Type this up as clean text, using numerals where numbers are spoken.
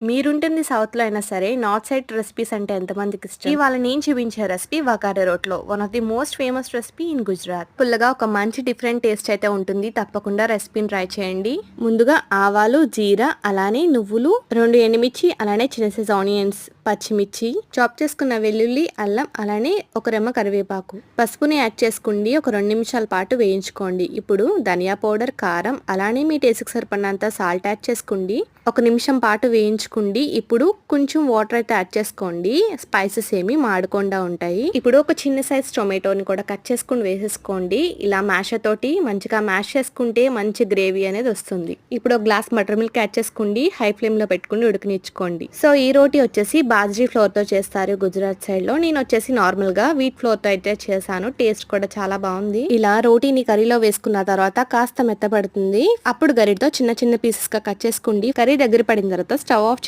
మీరుంటుంది సౌత్‌లో అయినా సరే, నార్త్ సైడ్ రెసిపీస్ అంటే ఎంతమందికి ఇష్టం? ఇవాళ నేను చూపించే రెసిపీ వకారే రోట్లో. One of the most famous recipe in Gujarat. పుల్లగా ఒక మంచి డిఫరెంట్ టేస్ట్ అయితే ఉంటుంది. తప్పకుండా రెసిపీని ట్రై చేయండి. ముందుగా ఆవాలు, జీరా, అలానే నువ్వులు, 2 ఎండుమిర్చి, అలానే చిన్న సైజ్ ఆనియన్స్, పచ్చిమిర్చి, చాప్ చేసుకున్న వెల్లుల్లి, అల్లం, అలానే ఒక రెమ్మ కరివేపాకు, పసుపుని యాడ్ చేసుకోండి. ఒక 2 నిమిషాల పాటు వేయించుకోండి. ఇప్పుడు ధనియా పౌడర్, కారం, అలానే మీ టేస్ట్‌కి సరిపడినంత సాల్ట్ యాడ్ చేసుకోండి. ఒక నిమిషం పాటు వేయించుకోండి. ఇప్పుడు కొంచెం వాటర్ అయితే యాడ్ చేసుకోండి. స్పైసెస్ ఏమి మాడకుండా ఉంటాయి. ఇప్పుడు ఒక చిన్న సైజ్ టొమాటోని కూడా కట్ చేసుకుని వేసేసుకోండి. ఇలా మ్యాషర్ తోటి మంచిగా మ్యాష్ చేసుకుంటే మంచి గ్రేవీ అనేది వస్తుంది. ఇప్పుడు ఒక గ్లాస్ బటర్ మిల్క్ యాడ్ చేసుకోండి. హై ఫ్లేమ్ లో పెట్టుకుని ఉడికినిచ్చుకోండి. సో ఈ రోటీ వచ్చేసి బాజ్రీ ఫ్లోర్ తో చేస్తారు గుజరాత్ సైడ్ లో. నేను వచ్చేసి నార్మల్ గా వీట్ ఫ్లోర్ తో అయితే చేశాను. టేస్ట్ కూడా చాలా బాగుంది. ఇలా రోటీని కర్రీలో వేసుకున్న తర్వాత కాస్త మెత్తపడుతుంది. అప్పుడు గరిటతో చిన్న చిన్న పీసెస్ గా కట్ చేసుకోండి. కర్రీ దగ్గర పడిన తర్వాత స్టవ్ ఆఫ్